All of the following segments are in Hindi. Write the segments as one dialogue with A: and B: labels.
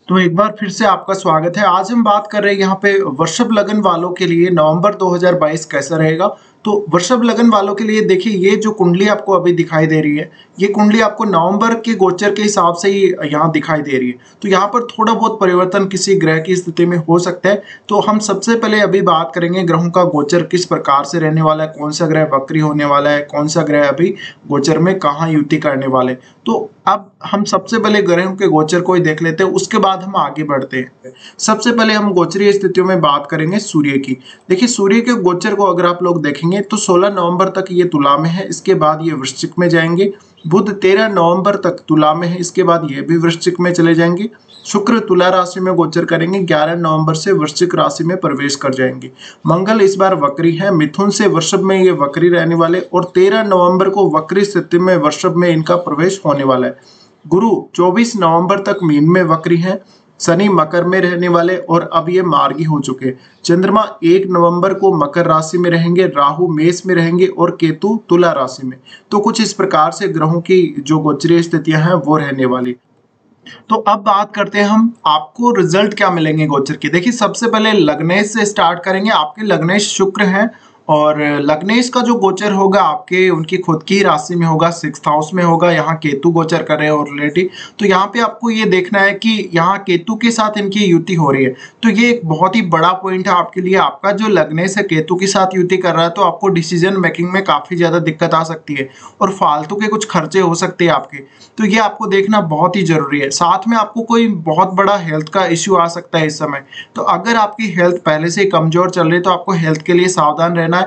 A: तो एक बार फिर से आपका स्वागत है। आज हम बात कर रहे हैं यहाँ पे वृषभ लगन वालों के लिए नवंबर 2022 कैसा रहेगा। तो वृषभ लगन वालों के लिए देखिए, ये जो कुंडली आपको अभी दिखाई दे रही है, ये कुंडली आपको नवंबर के गोचर के हिसाब से ही यहाँ दिखाई दे रही है। तो यहाँ पर थोड़ा बहुत परिवर्तन किसी ग्रह की स्थिति में हो सकता है। तो हम सबसे पहले अभी बात करेंगे ग्रहों का गोचर किस प्रकार से रहने वाला है, कौन सा ग्रह वक्री होने वाला है, कौन सा ग्रह अभी गोचर में कहाँ युति करने वाले। तो अब हम सबसे पहले ग्रहों के गोचर को ही देख लेते हैं, उसके बाद हम आगे बढ़ते हैं। सबसे पहले हम गोचरीय स्थितियों में बात करेंगे सूर्य की। देखिए, सूर्य के गोचर को अगर आप लोग देखेंगे तो 16 नवंबर तक ये तुला में है, इसके बाद ये वृश्चिक में जाएंगे। बुध 13 नवंबर तक तुला में है, इसके बाद ये भी वृश्चिक में चले जाएंगे। शुक्र तुला राशि में गोचर करेंगे, 11 नवंबर से वृश्चिक राशि में प्रवेश कर जाएंगे। मंगल इस बार वक्री है, मिथुन से वृषभ में ये वक्री रहने वाले और 13 नवंबर को वक्री स्थिति में वृषभ में इनका प्रवेश होने वाला है। गुरु 24 नवंबर तक मीन में वक्री है, शनि मकर में रहने वाले और अब ये मार्गी हो चुके। चंद्रमा 1 नवंबर को मकर राशि में रहेंगे, राहु मेष में रहेंगे और केतु तुला राशि में। तो कुछ इस प्रकार से ग्रहों की जो गोचरीय स्थितियां हैं वो रहने वाली। तो अब बात करते हैं हम आपको रिजल्ट क्या मिलेंगे गोचर के। देखिए, सबसे पहले लग्नेश से स्टार्ट करेंगे। आपके लग्नेश शुक्र हैं और लग्नेश का जो गोचर होगा आपके उनकी खुद की राशि में होगा, 6th हाउस में होगा। यहाँ केतु गोचर कर रहे हैं ऑलरेडी। तो यहाँ पे आपको ये देखना है कि यहाँ केतु के साथ इनकी युति हो रही है। तो ये एक बहुत ही बड़ा पॉइंट है आपके लिए। आपका जो लग्नेश है केतु के साथ युति कर रहा है, तो आपको डिसीजन मेकिंग में काफी ज्यादा दिक्कत आ सकती है और फालतू के कुछ खर्चे हो सकते हैं आपके। तो ये आपको देखना बहुत ही जरूरी है। साथ में आपको कोई बहुत बड़ा हेल्थ का इश्यू आ सकता है इस समय। तो अगर आपकी हेल्थ पहले से ही कमजोर चल रही है तो आपको हेल्थ के लिए सावधान रहना है।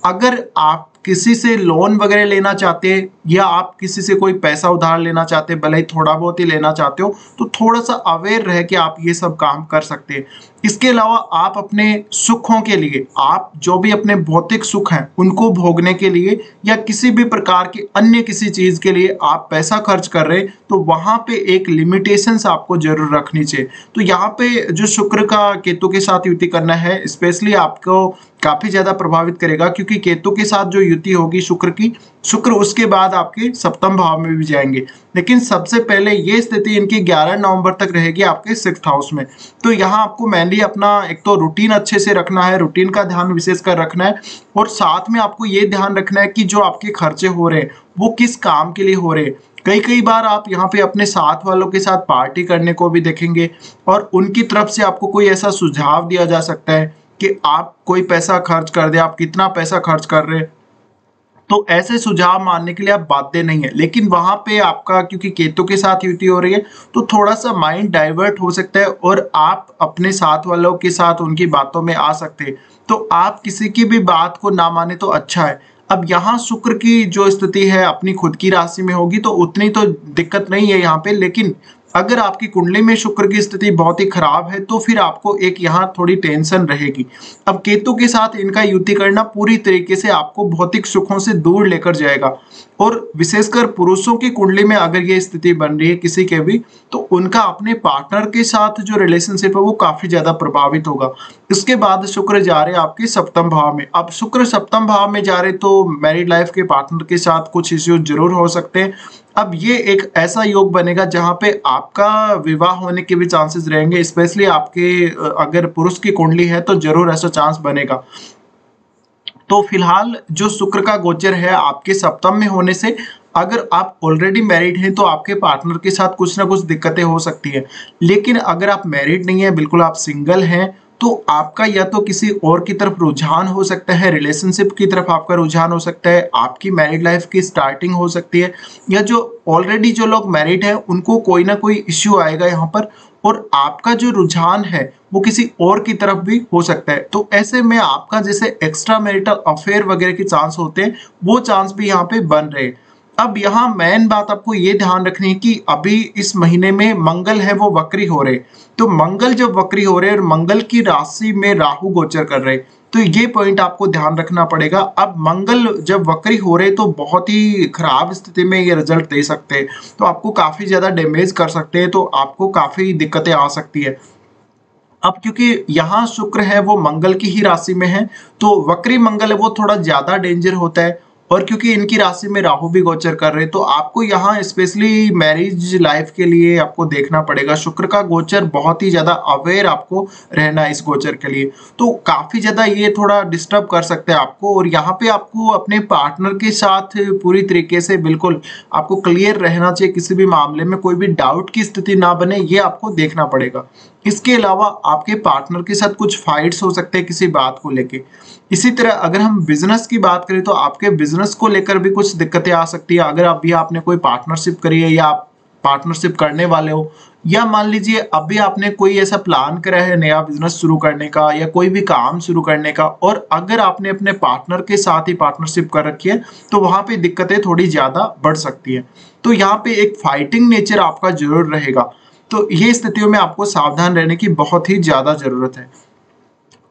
A: अगर आप किसी से लोन वगैरह लेना चाहते हैं या आप किसी से कोई पैसा उधार लेना चाहते हैं, भले ही थोड़ा बहुत ही लेना चाहते हो, तो थोड़ा सा अवेयर रह के आप ये सब काम कर सकते हैं। इसके अलावा आप अपने सुखों के लिए, आप जो भी अपने भौतिक सुख हैं उनको भोगने के लिए या किसी भी प्रकार की अन्य किसी चीज के लिए आप पैसा खर्च कर रहे हैं, तो वहां पे एक लिमिटेशंस आपको जरूर रखनी चाहिए। तो यहाँ पे जो शुक्र का केतु के साथ युति करना है स्पेशली आपको काफी ज्यादा प्रभावित करेगा, क्योंकि केतु के साथ जो युति होगी शुक्र की, शुक्र उसके बाद आपके सप्तम भाव में भी जाएंगे। लेकिन सबसे पहले ये स्थिति इनकी 11 नवंबर तक रहेगी आपके 6th हाउस में। तो यहाँ आपको मेनली अपना एक तो रूटीन अच्छे से रखना है, रूटीन का ध्यान विशेष कर रखना है और साथ में आपको ये ध्यान रखना है कि जो आपके खर्चे हो रहे हैं वो किस काम के लिए हो रहे हैं। कई कई बार आप यहाँ पे अपने साथ वालों के साथ पार्टी करने को भी देखेंगे और उनकी तरफ से आपको कोई ऐसा सुझाव दिया जा सकता है कि आप कोई पैसा खर्च कर दे, आप कितना पैसा खर्च कर रहे हैं। तो ऐसे सुझाव मानने के लिए आप बाध्य नहीं है, लेकिन वहां पे आपका क्योंकि केतु के साथ युति हो रही है तो थोड़ा सा माइंड डाइवर्ट हो सकता है और आप अपने साथ वालों के साथ उनकी बातों में आ सकते हैं। तो आप किसी की भी बात को ना माने तो अच्छा है। अब यहाँ शुक्र की जो स्थिति है अपनी खुद की राशि में होगी तो उतनी तो दिक्कत नहीं है यहाँ पे, लेकिन अगर आपकी कुंडली में शुक्र की स्थिति बहुत ही खराब है तो फिर आपको एक यहाँ थोड़ी टेंशन रहेगी। अब केतु के साथ इनका युति करना पूरी तरीके से आपको भौतिक सुखों से दूर लेकर जाएगा और विशेषकर पुरुषों की कुंडली में अगर ये स्थिति बन रही है किसी के भी, तो उनका अपने पार्टनर के साथ जो रिलेशनशिप है वो काफी ज्यादा प्रभावित होगा। इसके बाद शुक्र जा रहे आपके सप्तम भाव में। अब शुक्र सप्तम भाव में जा रहे तो मैरिड लाइफ के पार्टनर के साथ कुछ इश्यूज जरूर हो सकते हैं। अब ये एक ऐसा योग बनेगा जहां पे आपका विवाह होने के भी चांसेस रहेंगे, स्पेशली आपके अगर पुरुष की कुंडली है तो जरूर ऐसा चांस बनेगा। तो फिलहाल जो शुक्र का गोचर है आपके सप्तम में होने से अगर आप ऑलरेडी मैरिड हैं तो आपके पार्टनर के साथ कुछ ना कुछ दिक्कतें हो सकती है। लेकिन अगर आप मैरिड नहीं है, बिल्कुल आप सिंगल हैं, तो आपका या तो किसी और की तरफ रुझान हो सकता है, रिलेशनशिप की तरफ आपका रुझान हो सकता है, आपकी मैरिड लाइफ की स्टार्टिंग हो सकती है, या जो ऑलरेडी जो लोग मैरिड हैं उनको कोई ना कोई इश्यू आएगा यहाँ पर और आपका जो रुझान है वो किसी और की तरफ भी हो सकता है। तो ऐसे में आपका जैसे एक्स्ट्रा मैरिटल अफेयर वगैरह के चांस होते हैं वो चांस भी यहाँ पे बन रहे हैं। अब यहाँ मेन बात आपको ये ध्यान रखनी है कि अभी इस महीने में मंगल है वो वक्री हो रहे, तो मंगल जब वक्री हो रहे और मंगल की राशि में राहु गोचर कर रहे, तो ये पॉइंट आपको ध्यान रखना पड़ेगा। अब मंगल जब वक्री हो रहे तो बहुत ही खराब स्थिति में ये रिजल्ट दे सकते हैं, तो आपको काफी ज्यादा डैमेज कर सकते हैं, तो आपको काफी दिक्कतें आ सकती है। अब क्योंकि यहाँ शुक्र है वो मंगल की ही राशि में है तो वक्री मंगल है वो थोड़ा ज्यादा डेंजर होता है और क्योंकि इनकी राशि में राहु भी गोचर कर रहे हैं, तो आपको यहाँ स्पेशली मैरिज लाइफ के लिए आपको देखना पड़ेगा। शुक्र का गोचर बहुत ही ज्यादा अवेयर आपको रहना है इस गोचर के लिए, तो काफी ज्यादा ये थोड़ा डिस्टर्ब कर सकते हैं आपको। और यहाँ पे आपको अपने पार्टनर के साथ पूरी तरीके से बिल्कुल आपको क्लियर रहना चाहिए, किसी भी मामले में कोई भी डाउट की स्थिति ना बने, ये आपको देखना पड़ेगा। इसके अलावा आपके पार्टनर के साथ कुछ फाइट्स हो सकते हैं किसी बात को लेके। इसी तरह अगर हम बिजनेस की बात करें तो आपके बिजनेस को लेकर भी कुछ दिक्कतें आ सकती है। अगर अभी आपने कोई पार्टनरशिप करी है या आप पार्टनरशिप करने वाले हो, या मान लीजिए अभी आपने कोई ऐसा प्लान करा है नया बिजनेस शुरू करने का या कोई भी काम शुरू करने का, और अगर आपने अपने पार्टनर के साथ ही पार्टनरशिप कर रखी है तो वहां पे दिक्कतें थोड़ी ज्यादा बढ़ सकती है। तो यहाँ पे एक फाइटिंग नेचर आपका जरूर रहेगा, तो ये स्थितियों में आपको सावधान रहने की बहुत ही ज्यादा जरूरत है।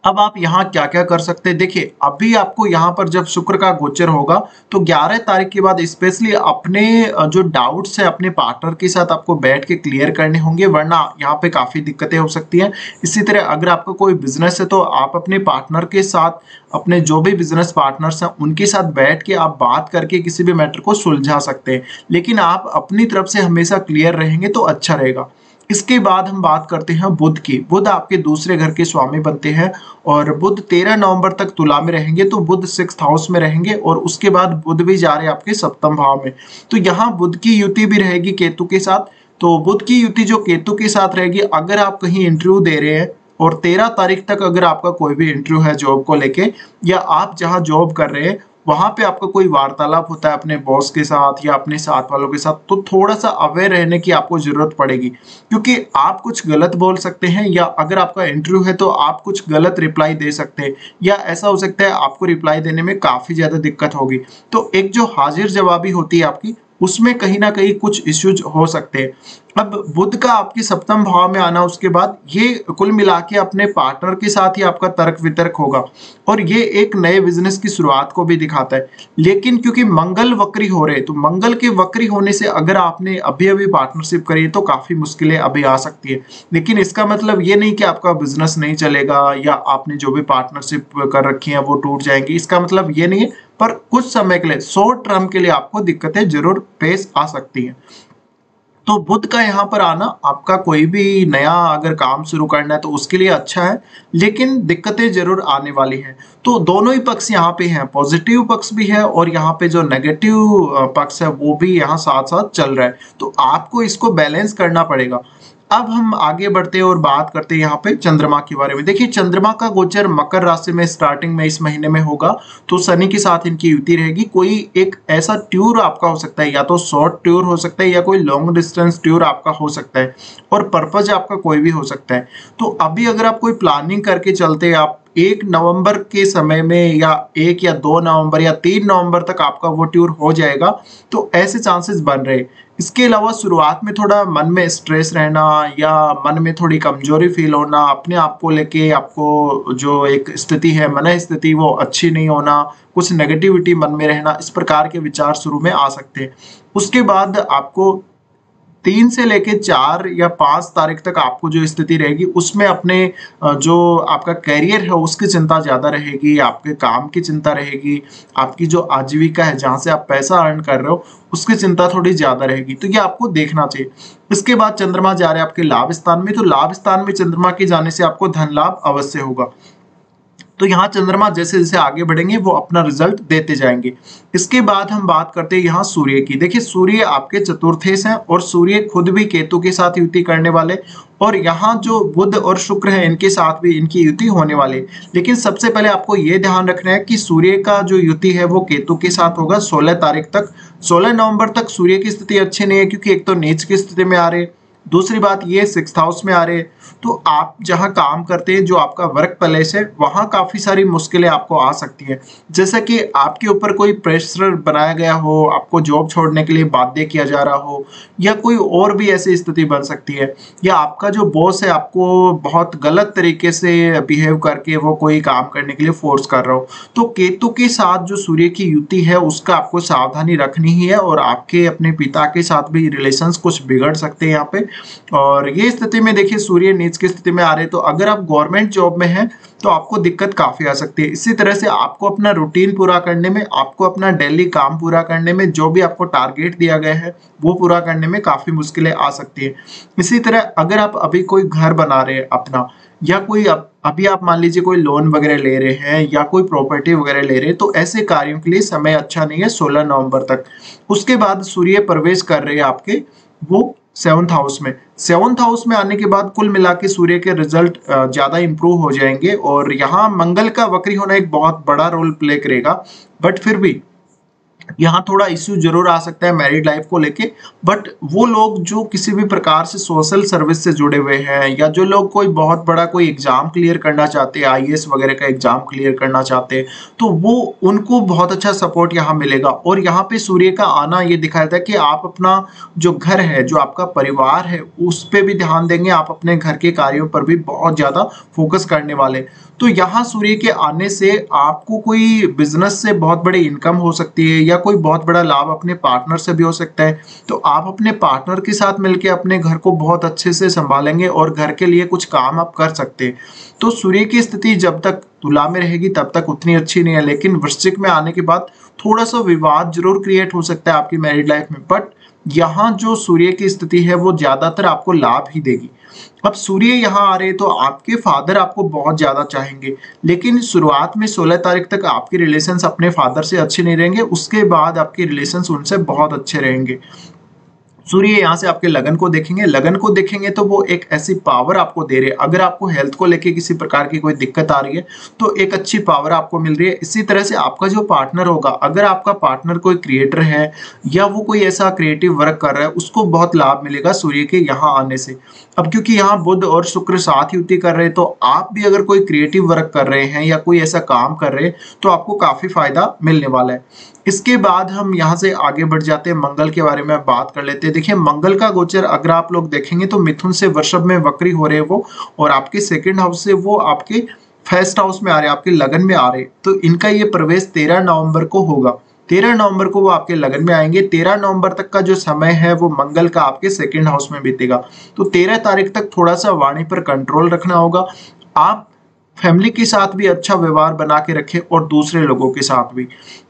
A: अब आप यहाँ क्या क्या कर सकते हैं, देखिए अभी आपको यहाँ पर जब शुक्र का गोचर होगा तो 11 तारीख के बाद स्पेशली अपने जो डाउट्स है अपने पार्टनर के साथ आपको बैठ के क्लियर करने होंगे, वरना यहाँ पे काफी दिक्कतें हो सकती हैं। इसी तरह अगर आपका कोई बिजनेस है तो आप अपने पार्टनर के साथ, अपने जो भी बिजनेस पार्टनर्स हैं उनके साथ बैठ के आप बात करके किसी भी मैटर को सुलझा सकते हैं, लेकिन आप अपनी तरफ से हमेशा क्लियर रहेंगे तो अच्छा रहेगा। इसके बाद हम बात करते हैं बुध की। बुध आपके दूसरे घर के स्वामी बनते हैं और बुध 13 नवंबर तक तुला में रहेंगे, तो बुध 6th हाउस में रहेंगे और उसके बाद बुध भी जा रहे हैं आपके 7वें भाव में। तो यहाँ बुध की युति भी रहेगी केतु के साथ। तो बुध की युति जो केतु के साथ रहेगी, अगर आप कहीं इंटरव्यू दे रहे हैं और 13 तारीख तक अगर आपका कोई भी इंटरव्यू है जॉब को लेके, या आप जहाँ जॉब कर रहे हैं वहां पे आपका कोई वार्तालाप होता है अपने बॉस के साथ या अपने साथ वालों के साथ, तो थोड़ा सा अवेयर रहने की आपको जरूरत पड़ेगी, क्योंकि आप कुछ गलत बोल सकते हैं, या अगर आपका इंटरव्यू है तो आप कुछ गलत रिप्लाई दे सकते हैं, या ऐसा हो सकता है आपको रिप्लाई देने में काफी ज्यादा दिक्कत होगी। तो एक जो हाजिर जवाबी होती है आपकी, उसमें कहीं ना कहीं कुछ इश्यूज हो सकते हैं। अब बुध का आपके 7वें भाव में आना, उसके बाद ये कुल मिला के अपने पार्टनर के साथ ही आपका तर्क वितर्क होगा और ये एक नए बिजनेस की शुरुआत को भी दिखाता है। लेकिन क्योंकि मंगल वक्री हो रहे, तो मंगल के वक्री होने से अगर आपने अभी अभी पार्टनरशिप करी है तो काफी मुश्किलें अभी आ सकती है। लेकिन इसका मतलब ये नहीं कि आपका बिजनेस नहीं चलेगा या आपने जो भी पार्टनरशिप कर रखी है वो टूट जाएंगी, इसका मतलब ये नहीं है। पर कुछ समय के लिए, शॉर्ट टर्म के लिए आपको दिक्कतें जरूर पेश आ सकती हैं। तो बुध का यहाँ पर आना आपका कोई भी नया अगर काम शुरू करना है तो उसके लिए अच्छा है, लेकिन दिक्कतें जरूर आने वाली हैं। तो दोनों ही पक्ष यहाँ पे हैं, पॉजिटिव पक्ष भी है और यहाँ पे जो नेगेटिव पक्ष है वो भी यहाँ साथ साथ चल रहा है, तो आपको इसको बैलेंस करना पड़ेगा। अब हम आगे बढ़ते हैं और बात करते हैं यहाँ पे चंद्रमा के बारे में। देखिए चंद्रमा का गोचर मकर राशि में स्टार्टिंग में इस महीने में होगा, तो शनि के साथ इनकी युति रहेगी। कोई एक ऐसा टूर आपका हो सकता है, या तो शॉर्ट टूर हो सकता है या कोई लॉन्ग डिस्टेंस टूर आपका हो सकता है, और पर्पज आपका कोई भी हो सकता है। तो अभी अगर आप कोई प्लानिंग करके चलते हैं, आप 1 नवंबर के समय में या 1 या 2 नवंबर या 3 नवंबर तक आपका वो टूर हो जाएगा, तो ऐसे चांसेस बन रहे। इसके अलावा शुरुआत में थोड़ा मन में स्ट्रेस रहना या मन में थोड़ी कमजोरी फील होना, अपने आप को लेके आपको जो एक स्थिति है, मन स्थिति वो अच्छी नहीं होना, कुछ नेगेटिविटी मन में रहना, इस प्रकार के विचार शुरू में आ सकते हैं। उसके बाद आपको 3 से लेके 4 या 5 तारीख तक आपको जो स्थिति रहेगी उसमें अपने जो आपका कैरियर है उसकी चिंता ज्यादा रहेगी, आपके काम की चिंता रहेगी, आपकी जो आजीविका है जहां से आप पैसा अर्न कर रहे हो उसकी चिंता थोड़ी ज्यादा रहेगी, तो ये आपको देखना चाहिए। इसके बाद चंद्रमा जा रहे हैं आपके लाभ स्थान में, तो लाभ स्थान में चंद्रमा के जाने से आपको धन लाभ अवश्य होगा। तो यहाँ चंद्रमा जैसे जैसे आगे बढ़ेंगे वो अपना रिजल्ट देते जाएंगे। इसके बाद हम बात करते हैं यहाँ सूर्य की। देखिए सूर्य आपके चतुर्थेश हैं और सूर्य खुद भी केतु के साथ युति करने वाले, और यहाँ जो बुध और शुक्र है इनके साथ भी इनकी युति होने वाली। लेकिन सबसे पहले आपको ये ध्यान रखना है कि सूर्य का जो युति है वो केतु के साथ होगा 16 तारीख तक। 16 नवंबर तक सूर्य की स्थिति अच्छी नहीं है, क्योंकि एक तो नीच की स्थिति में आ रहे, दूसरी बात ये 6th हाउस में आ रहे। तो आप जहां काम करते हैं, जो आपका वर्क प्लेस है, वहां काफी सारी मुश्किलें आपको आ सकती हैं, जैसे कि आपके ऊपर कोई प्रेशर बनाया गया हो, आपको जॉब छोड़ने के लिए बाध्य किया जा रहा हो, या कोई और भी ऐसी स्थिति बन सकती है, या आपका जो बॉस है आपको बहुत गलत तरीके से बिहेव करके वो कोई काम करने के लिए फोर्स कर रहा हो। तो केतु के साथ जो सूर्य की युति है उसका आपको सावधानी रखनी ही है, और आपके अपने पिता के साथ भी रिलेशंस कुछ बिगड़ सकते हैं यहाँ पे। और ये स्थिति में देखिए सूर्य नीच की स्थिति में आ रहे हैं, तो अगर आप गवर्नमेंट जॉब में हैं तो आपको दिक्कत काफी आ सकती है। इसी तरह से आपको अपना रूटीन पूरा करने में, आपको अपना डेली काम पूरा करने में, जो भी आपको टारगेट दिया गया है वो पूरा करने में काफी मुश्किलें आ सकती है। इसी तरह अगर आप अभी कोई घर बना रहे हैं अपना, या कोई अभी आप मान लीजिए कोई लोन वगैरह ले रहे हैं या कोई प्रॉपर्टी वगैरह ले रहे हैं, तो ऐसे कार्यों के लिए समय अच्छा नहीं है 16 नवंबर तक। उसके बाद सूर्य प्रवेश कर रहे हैं आपके वो 7th हाउस में। 7th हाउस में आने के बाद कुल मिला के सूर्य के रिजल्ट ज्यादा इंप्रूव हो जाएंगे, और यहाँ मंगल का वक्री होना एक बहुत बड़ा रोल प्ले करेगा। बट फिर भी यहाँ थोड़ा इश्यू जरूर आ सकता है मैरिड लाइफ को लेके। बट वो लोग जो किसी भी प्रकार से सोशल सर्विस से जुड़े हुए हैं, या जो लोग कोई बहुत बड़ा कोई एग्जाम क्लियर करना चाहते हैं, आईएएस वगैरह का एग्जाम क्लियर करना चाहते हैं, तो वो उनको बहुत अच्छा सपोर्ट यहाँ मिलेगा। और यहाँ पे सूर्य का आना ये दिखाता है कि आप अपना जो घर है, जो आपका परिवार है, उस पर भी ध्यान देंगे, आप अपने घर के कार्यों पर भी बहुत ज्यादा फोकस करने वाले। तो यहाँ सूर्य के आने से आपको कोई बिजनेस से बहुत बड़ी इनकम हो सकती है, या कोई बहुत बड़ा लाभ अपने पार्टनर से भी हो सकता है। तो आप अपने पार्टनर के साथ मिलकर अपने घर को बहुत अच्छे से संभालेंगे और घर के लिए कुछ काम आप कर सकते हैं। तो सूर्य की स्थिति जब तक तुला में रहेगी तब तक उतनी अच्छी नहीं है, लेकिन वृश्चिक में आने के बाद थोड़ा सा विवाद जरूर क्रिएट हो सकता है आपकी मैरिड लाइफ में। बट यहाँ जो सूर्य की स्थिति है वो ज्यादातर आपको लाभ ही देगी। अब सूर्य यहाँ आ रहे तो आपके फादर आपको बहुत ज्यादा चाहेंगे, लेकिन शुरुआत में 16 तारीख तक आपके रिलेशंस अपने फादर से अच्छे नहीं रहेंगे, उसके बाद आपके रिलेशंस उनसे बहुत अच्छे रहेंगे। सूर्य यहाँ से आपके लगन को देखेंगे, लगन को देखेंगे तो वो एक ऐसी पावर आपको दे रहे हैं। अगर आपको हेल्थ को लेके किसी प्रकार की कोई दिक्कत आ रही है तो एक अच्छी पावर आपको मिल रही है। इसी तरह से आपका जो पार्टनर होगा, अगर आपका पार्टनर कोई क्रिएटर है या वो कोई ऐसा क्रिएटिव वर्क कर रहा है, उसको बहुत लाभ मिलेगा सूर्य के यहाँ आने से। अब क्योंकि यहाँ बुध और शुक्र साथ युति कर रहे हैं, तो आप भी अगर कोई क्रिएटिव वर्क कर रहे हैं या कोई ऐसा काम कर रहे हैं तो आपको काफी फायदा मिलने वाला है। इसके बाद हम यहाँ से आगे बढ़ जाते हैं, मंगल के बारे में बात कर लेते हैं। देखिए मंगल का गोचर अगर आप लोग देखेंगे तो मिथुन से वृषभ में वक्री हो रहे हैं वो, और आपके सेकंड हाउस से वो आपके फर्स्ट हाउस में आ रहे हैं, आपके लगन में आ रहे हैं। तो इनका ये प्रवेश 13 नवंबर को होगा। 13 नवंबर को वो आपके लगन में आएंगे। 13 नवंबर तक का जो समय है वो मंगल का आपके सेकंड हाउस में बीतेगा। तो 13 तारीख तक थोड़ा सा वाणी पर कंट्रोल रखना होगा। आप फैमिली के साथ भी अच्छा व्यवहार बना के रखें और दूसरे लोगों के साथ भी।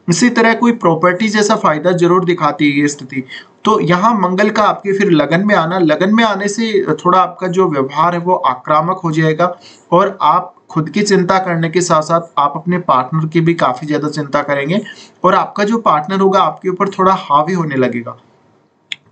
A: इसी तरह कोई प्रॉपर्टी जैसा फायदा जरूर दिखाती है ये स्थिति। तो यहाँ मंगल का आपके फिर लगन में आना, लगन में आने से थोड़ा आपका जो व्यवहार है वो आक्रामक हो जाएगा, और आप खुद की चिंता करने के साथ साथ आप अपने पार्टनर की भी काफी ज्यादा चिंता करेंगे, और आपका जो पार्टनर होगा आपके ऊपर थोड़ा हावी होने लगेगा।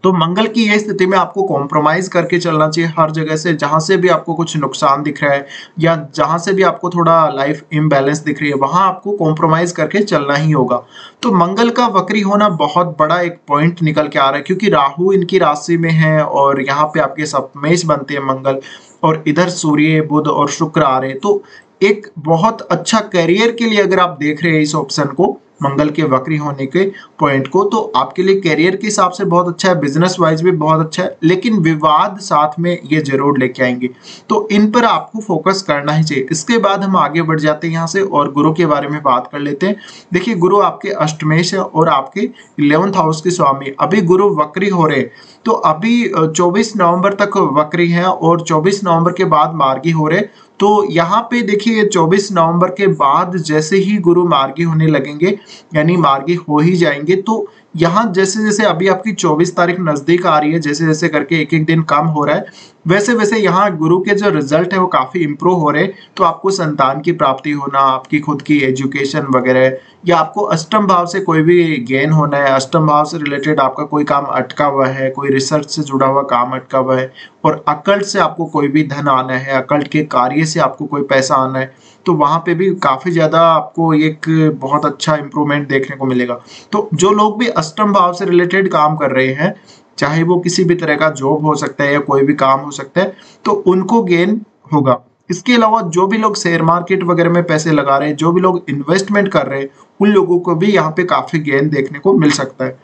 A: तो मंगल की यह स्थिति में आपको कॉम्प्रोमाइज करके चलना चाहिए हर जगह से। जहां से भी आपको कुछ नुकसान दिख रहा है या जहां से भी आपको थोड़ा लाइफ इम्बैलेंस दिख रही है, वहां आपको कॉम्प्रोमाइज करके चलना ही होगा। तो मंगल का वक्री होना बहुत बड़ा एक पॉइंट निकल के आ रहा है, क्योंकि राहु इनकी राशि में है और यहाँ पे आपके सप्तमेश बनते हैं मंगल, और इधर सूर्य बुध और शुक्र आ रहे हैं। तो एक बहुत अच्छा करियर के लिए अगर आप देख रहे हैं इस ऑप्शन को, मंगल के वक्री होने के पॉइंट को, तो आपके लिए करियर के हिसाब से बहुत अच्छा है, बिजनेस वाइज भी बहुत अच्छा है, लेकिन विवाद साथ में ये जरूर लेके आएंगे। तो इन पर आपको फोकस करना ही चाहिए। इसके बाद हम आगे बढ़ जाते हैं यहाँ से और गुरु के बारे में बात कर लेते हैं। देखिए गुरु आपके अष्टमेश है और आपके 11th हाउस के स्वामी। अभी गुरु वक्री हो रहे, तो अभी 24 नवंबर तक वक्री है और 24 नवंबर के बाद मार्गी हो रहे। तो यहाँ पे देखिए 24 नवंबर के बाद जैसे ही गुरु मार्गी होने लगेंगे, यानी मार्गी हो ही जाएंगे, तो यहाँ जैसे जैसे अभी आपकी 24 तारीख नजदीक आ रही है, जैसे जैसे करके एक एक दिन कम हो रहा है, वैसे वैसे यहाँ गुरु के जो रिजल्ट है वो काफी इंप्रूव हो रहे हैं। तो आपको संतान की प्राप्ति होना, आपकी खुद की एजुकेशन वगैरह, या आपको अष्टम भाव से कोई भी गेन होना है, अष्टम भाव से रिलेटेड आपका कोई काम अटका हुआ है, कोई रिसर्च से जुड़ा हुआ काम अटका हुआ है, और अकल्ट से आपको कोई भी धन आना है, अकल्ट के कार्य से आपको कोई पैसा आना है, तो वहां पे भी काफी ज्यादा आपको एक बहुत अच्छा इंप्रूवमेंट देखने को मिलेगा। तो जो लोग भी अष्टम भाव से रिलेटेड काम कर रहे हैं, चाहे वो किसी भी तरह का जॉब हो सकता है या कोई भी काम हो सकता है, तो उनको गेन होगा। इसके अलावा जो भी लोग शेयर मार्केट वगैरह में पैसे लगा रहे हैं, जो भी लोग इन्वेस्टमेंट कर रहे हैं, उन लोगों को भी यहाँ पे काफी गेन देखने को मिल सकता है।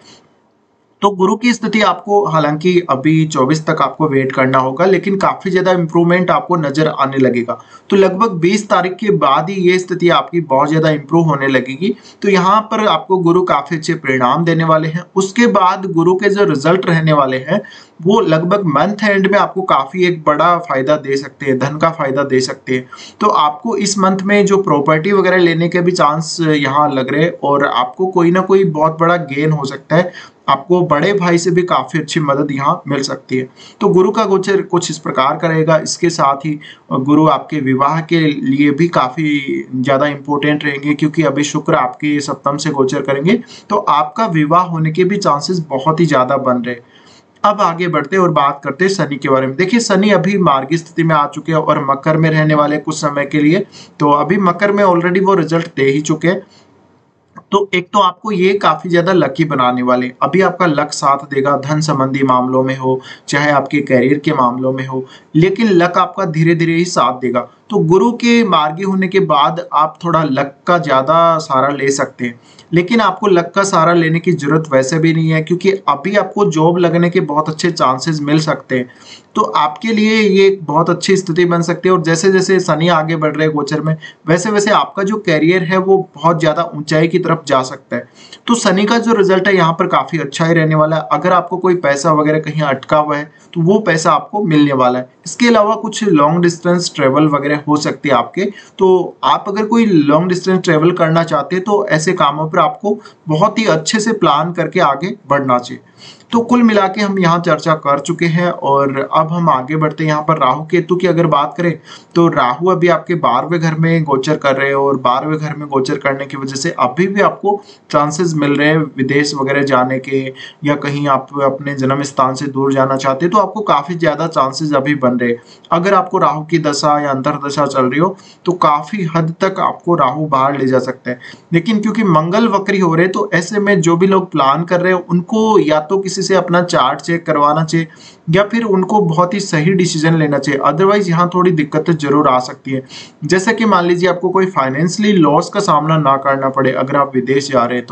A: तो गुरु की स्थिति आपको हालांकि अभी 24 तक आपको वेट करना होगा, लेकिन काफी ज्यादा इंप्रूवमेंट आपको नजर आने लगेगा। तो लगभग 20 तारीख के बाद ही ये स्थिति आपकी बहुत ज्यादा इंप्रूव होने लगेगी। तो यहाँ पर आपको गुरु काफी अच्छे परिणाम देने वाले हैं। उसके बाद गुरु के जो रिजल्ट रहने वाले हैं वो लगभग मंथ एंड में आपको काफी एक बड़ा फायदा दे सकते हैं, धन का फायदा दे सकते हैं। तो आपको इस मंथ में जो प्रॉपर्टी वगैरह लेने के भी चांस यहाँ लग रहे हैं, और आपको कोई ना कोई बहुत बड़ा गेन हो सकता है। आपको बड़े भाई से भी काफी अच्छी मदद यहाँ मिल सकती है। तो गुरु का गोचर कुछ इस प्रकार का रहेगा। इसके साथ ही गुरु आपके विवाह के लिए भी काफी ज्यादा इंपॉर्टेंट रहेंगे, क्योंकि अभी शुक्र आपके सप्तम से गोचर करेंगे, तो आपका विवाह होने के भी चांसेस बहुत ही ज्यादा बन रहे। अब आगे बढ़ते और बात करते हैं शनि के बारे में। देखिए, शनि अभी मार्गी स्थिति में आ चुके हैं और मकर में रहने वाले कुछ समय के लिए। तो अभी मकर में ऑलरेडी वो रिजल्ट दे ही चुके हैं। तो एक तो आपको ये काफी ज्यादा लकी बनाने वाले, अभी आपका लक साथ देगा, धन संबंधी मामलों में हो चाहे आपके करियर के मामलों में हो, लेकिन लक आपका धीरे धीरे ही साथ देगा। तो गुरु के मार्गी होने के बाद आप थोड़ा लक का ज्यादा सहारा ले सकते हैं, लेकिन आपको लक का सहारा लेने की जरूरत वैसे भी नहीं है, क्योंकि अभी आपको जॉब लगने के बहुत अच्छे चांसेस मिल सकते हैं। तो आपके लिए ये एक बहुत अच्छी स्थिति बन सकती है। और जैसे जैसे शनि आगे बढ़ रहे हैं गोचर में, वैसे वैसे आपका जो करियर है वो बहुत ज्यादा ऊंचाई की तरफ जा सकता है। तो शनि का जो रिजल्ट है यहाँ पर काफी अच्छा ही रहने वाला है। अगर आपको कोई पैसा वगैरह कहीं अटका हुआ है तो वो पैसा आपको मिलने वाला है। इसके अलावा कुछ लॉन्ग डिस्टेंस ट्रेवल वगैरह हो सकती है आपके। तो आप अगर कोई लॉन्ग डिस्टेंस ट्रेवल करना चाहते हैं तो ऐसे कामों पर आपको बहुत ही अच्छे से प्लान करके आगे बढ़ना चाहिए। तो कुल मिला के हम यहाँ चर्चा कर चुके हैं, और अब हम आगे बढ़ते हैं। यहाँ पर राहु केतु की अगर बात करें तो राहु अभी आपके 12वें घर में गोचर कर रहे हैं, और 12वें घर में गोचर करने की वजह से अभी भी आपको चांसेस मिल रहे हैं विदेश वगैरह जाने के, या कहीं आप अपने जन्म स्थान से दूर जाना चाहते हैं तो आपको काफी ज्यादा चांसेस अभी बन रहे हैं। अगर आपको राहु की दशा या अंतर्दशा चल रही हो तो काफी हद तक आपको राहु बाहर ले जा सकता है। लेकिन क्योंकि मंगल वक्री हो रहे, तो ऐसे में जो भी लोग प्लान कर रहे हैं उनको या तो किसी से अपना चार्ट चेक करवाना चाहिए, या फिर उनको बहुत ही सही डिसीजन लेना चाहिए। अदरवाइज यहाँ थोड़ी दिक्कतें जरूर आ सकती है। जैसे कि मान लीजिए आपको कोई फाइनेंशियली लॉस का सामना ना करना पड़े अगर आप विदेश जा रहे हैं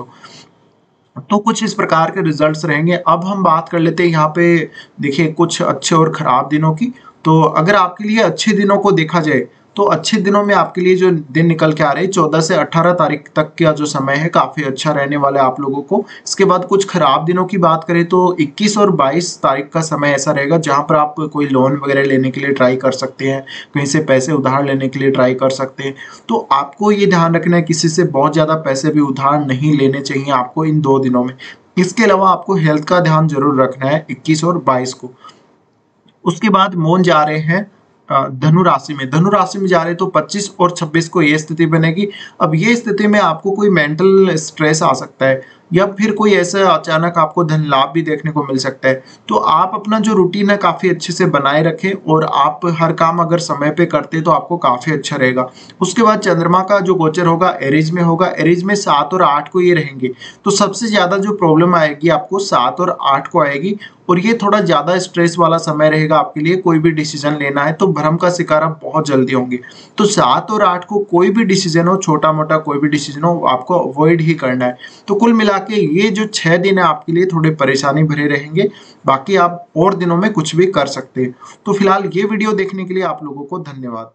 A: तो कुछ इस प्रकार के रिजल्ट्स रहेंगे। अब हम बात कर लेते हैं यहाँ पे, देखिए, कुछ अच्छे और खराब दिनों की। तो अगर आपके लिए अच्छे दिनों को देखा जाए तो अच्छे दिनों में आपके लिए जो दिन निकल के आ रहे हैं 14 से 18 तारीख तक का जो समय है काफी अच्छा रहने वाला है आप लोगों को। इसके बाद कुछ खराब दिनों की बात करें तो 21 और 22 तारीख का समय ऐसा रहेगा जहां पर आप कोई लोन वगैरह लेने के लिए ट्राई कर सकते हैं, कहीं से पैसे उधार लेने के लिए ट्राई कर सकते हैं। तो आपको ये ध्यान रखना है किसी से बहुत ज्यादा पैसे भी उधार नहीं लेने चाहिए आपको इन 2 दिनों में। इसके अलावा आपको हेल्थ का ध्यान जरूर रखना है 21 और 22 को। उसके बाद मोन जा रहे हैं धनु राशि में। धनु राशि में जा रहे तो 25 और 26 को ये स्थिति बनेगी। अब ये स्थिति में आपको कोई मेंटल स्ट्रेस आ सकता है, या फिर कोई ऐसा अचानक आपको धन लाभ भी देखने को मिल सकता है। तो आप अपना जो रूटीन है काफी अच्छे से बनाए रखें, और आप हर काम अगर समय पे करते तो आपको काफी अच्छा रहेगा। उसके बाद चंद्रमा का जो गोचर होगा एरीज में होगा। एरीज में 7 और 8 को ये रहेंगे। तो सबसे ज्यादा जो प्रॉब्लम आएगी आपको 7 और 8 को आएगी, और ये थोड़ा ज्यादा स्ट्रेस वाला समय रहेगा आपके लिए। कोई भी डिसीजन लेना है तो भ्रम का शिकार आप बहुत जल्दी होंगे। तो 7 और 8 को कोई भी डिसीजन हो, छोटा मोटा कोई भी डिसीजन हो, आपको अवॉइड ही करना है। तो कुल मिला के ये जो 6 दिन है आपके लिए थोड़े परेशानी भरे रहेंगे। बाकी आप और दिनों में कुछ भी कर सकते हैं। तो फिलहाल ये वीडियो देखने के लिए आप लोगों को धन्यवाद।